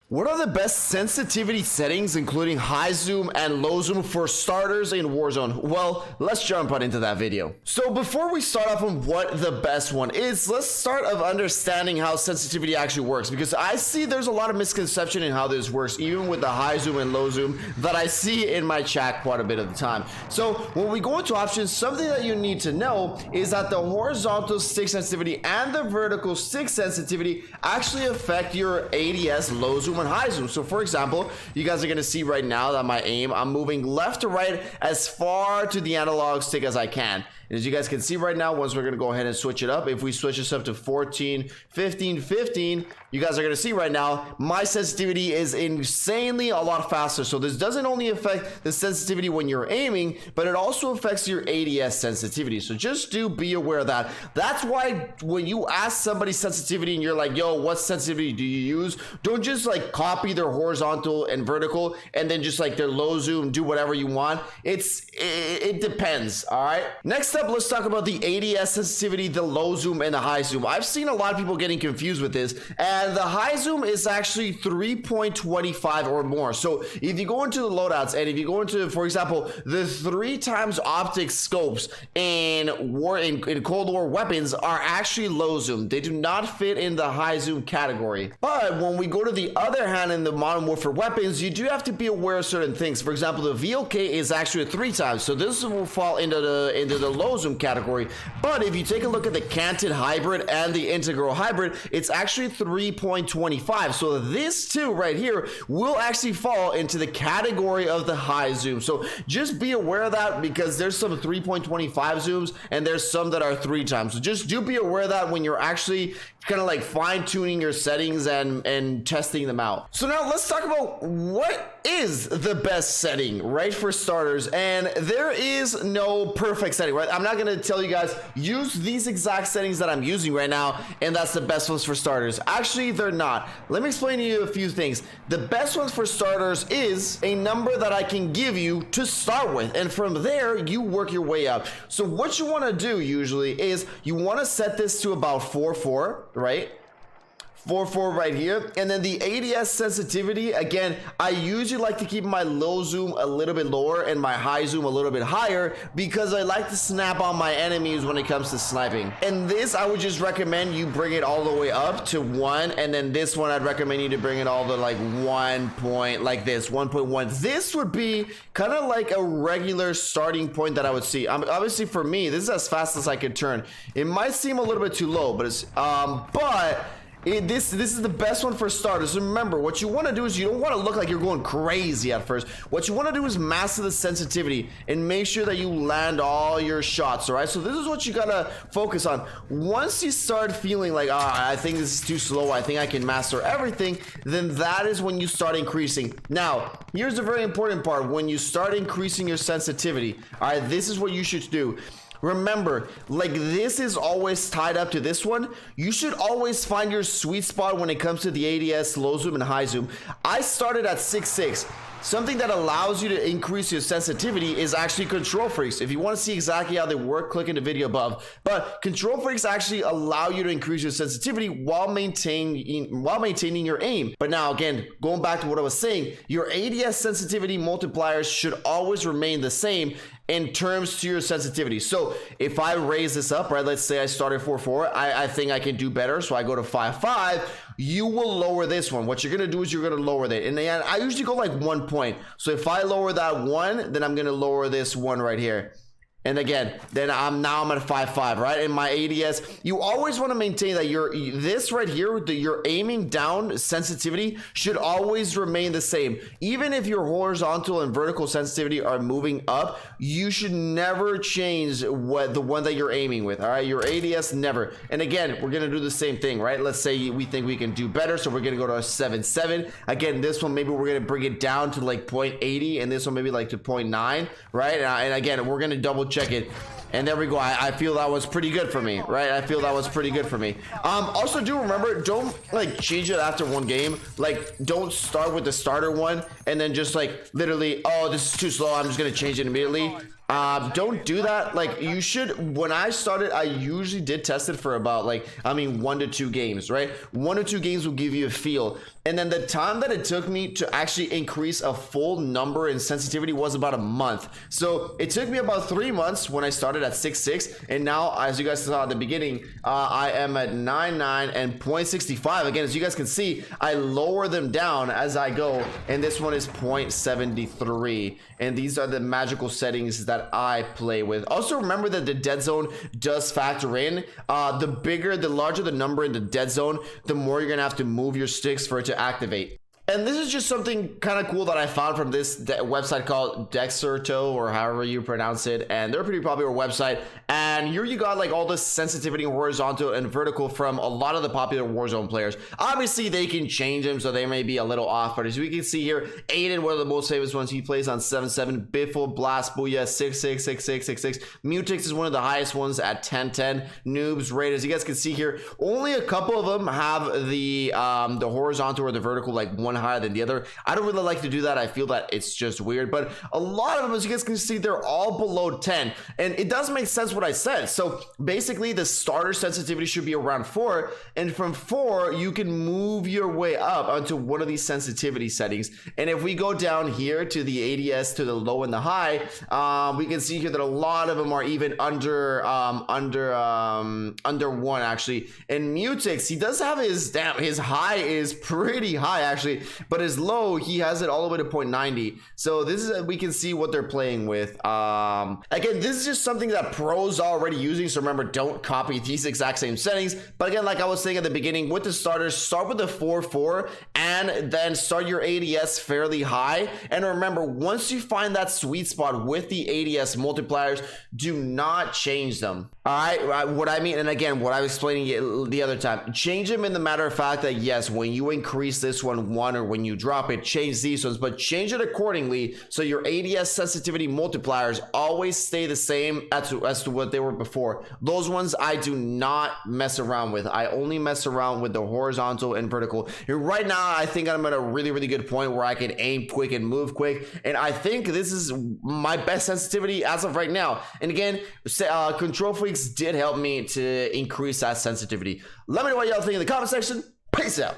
What are the best sensitivity settings, including high zoom and low zoom for starters in Warzone? Well, let's jump right into that video. So before we start off on what the best one is, let's start of understanding how sensitivity actually works, because I see there's a lot of misconception in how this works, even with the high zoom and low zoom that I see in my chat quite a bit of the time. So when we go into options, something that you need to know is that the horizontal stick sensitivity and the vertical stick sensitivity actually affect your ADS low zoom and high zoom. So for example, you guys are going to see right now that my aim, I'm moving left to right as far to the analog stick as I can. And as you guys can see right now, once we're going to go ahead and switch it up, if we switch this up to 14, 15, 15, you guys are going to see right now, my sensitivity is insanely a lot faster. So this doesn't only affect the sensitivity when you're aiming, but it also affects your ADS sensitivity. So just do be aware of that. That's why when you ask somebody sensitivity and you're like, yo, what sensitivity do you use? Don't just like copy their horizontal and vertical and then just like their low zoom, do whatever you want. It depends. All right. Next up, let's talk about the ADS sensitivity, the low zoom and the high zoom. I've seen a lot of people getting confused with this, and the high zoom is actually 3.25 or more. So if you go into the loadouts and if you go into, for example, the 3x optic scopes in Cold War weapons are actually low zoom. They do not fit in the high zoom category. But when we go to the other hand in the Modern Warfare weapons, you do have to be aware of certain things. For example, the VLK is actually 3x, so this will fall into the low zoom category. But if you take a look at the Canted Hybrid and the Integral Hybrid, it's actually 3.25. So this too right here will actually fall into the category of the high zoom. So just be aware of that, because there's some 3.25 zooms and there's some that are 3x. So just do be aware of that when you're actually kind of like fine tuning your settings and testing them out. So now let's talk about what is the best setting, right, for starters. And there is no perfect setting, right? I'm not going to tell you guys use these exact settings that I'm using right now and that's the best ones for starters. Actually, they're not. Let me explain to you a few things. The best ones for starters is a number that I can give you to start with, and from there you work your way up. So what you want to do usually is you want to set this to about 4.4, right? 4.4 right here, and then the ADS sensitivity, again, I usually like to keep my low zoom a little bit lower and my high zoom a little bit higher, because I like to snap on my enemies when it comes to sniping. And this, I would just recommend you bring it all the way up to 1, and then this one I'd recommend you to bring it all to like 1 point, like this 1.1. This would be kind of like a regular starting point that I would see. Obviously for me, this is as fast as I could turn. It might seem a little bit too low, but it's this is the best one for starters. Remember, what you want to do is you don't want to look like you're going crazy at first. What you want to do is master the sensitivity and make sure that you land all your shots. All right, so this is what you gotta focus on. Once you start feeling like, I think this is too slow, I think I can master everything, then that is when you start increasing. Now here's the very important part. When you start increasing your sensitivity, all right, this is what you should do. Remember, like this is always tied up to this one. You should always find your sweet spot when it comes to the ADS, low zoom and high zoom. I started at 6.6. Something that allows you to increase your sensitivity is actually Control Freaks. If you want to see exactly how they work, click in the video above. But Control Freaks actually allow you to increase your sensitivity while maintaining your aim. But now again, going back to what I was saying, your ADS sensitivity multipliers should always remain the same in terms to your sensitivity. So if I raise this up, right, let's say I started 4.4, I think I can do better, so I go to 5.5, you will lower this one. What you're gonna do is you're gonna lower that. And then I usually go like 1 point. So if I lower that 1, then I'm gonna lower this 1 right here. And again, then I'm at 5.5, right? And my ADS, you always want to maintain that this right here, your aiming down sensitivity should always remain the same. Even if your horizontal and vertical sensitivity are moving up, you should never change the one that you're aiming with. All right, your ADS never. And again, we're gonna do the same thing, right? Let's say we think we can do better, so we're gonna go to a 7.7. Again, this one maybe we're gonna bring it down to like 0.80, and this one maybe like to 0.9, right? And again, we're gonna double check it, and there we go. I feel that was pretty good for me, right? I feel that was pretty good for me. Also do remember, don't like change it after one game. Like don't start with the starter one and then just like literally, oh, this is too slow, I'm just gonna change it immediately. Don't do that. Like, you should. When I started, I usually did test it for about, like, I mean, 1 to 2 games, right? 1 or 2 games will give you a feel, and then the time that it took me to actually increase a full number in sensitivity was about a month. So it took me about 3 months when I started at 6.6, and now, as you guys saw at the beginning, I am at 9.9 and 0.65. Again, as you guys can see, I lower them down as I go, and this one is 0.73, and these are the magical settings that I play with. Also, remember that the dead zone does factor in. The larger the number in the dead zone, the more you're gonna have to move your sticks for it to activate. And this is just something kind of cool that I found from this website called Dexerto, or however you pronounce it, and they're a pretty popular website. And here you got like all the sensitivity horizontal and vertical from a lot of the popular Warzone players. Obviously they can change them, so they may be a little off, but as we can see here, Aiden, one of the most famous ones, he plays on 7.7, Biffle, Blast, Booyah, 6.6, 6.6, 6.6. Mutix is one of the highest ones at 10.10. Noobs, Raid, as you guys can see here, only a couple of them have the horizontal or the vertical like one higher than the other. I don't really like to do that. I feel that it's just weird, but a lot of them, as you guys can see, they're all below 10, and it does make sense what I said. So basically the starter sensitivity should be around 4, and from 4 you can move your way up onto one of these sensitivity settings. And if we go down here to the ADS, to the low and the high, we can see here that a lot of them are even under 1 actually. And Mutix, he does have his high is pretty high actually, but his low, he has it all the way to 0.90. So this is, we can see what they're playing with. Again, this is just something that pros are already using, so remember, don't copy these exact same settings. But again, like I was saying at the beginning, with the starters, start with the 4.4 and then start your ADS fairly high. And remember, once you find that sweet spot with the ADS multipliers, do not change them. All right, what I mean, and again, what I was explaining the other time, change them in the matter of fact that yes, when you increase this one or when you drop it, change these ones, but change it accordingly so your ADS sensitivity multipliers always stay the same as to what they were before. Those ones I do not mess around with. I only mess around with the horizontal and vertical. And right now, I think I'm at a really, really good point where I can aim quick and move quick, and I think this is my best sensitivity as of right now. And again, Control Freaks did help me to increase that sensitivity. Let me know what y'all think in the comment section. Peace out.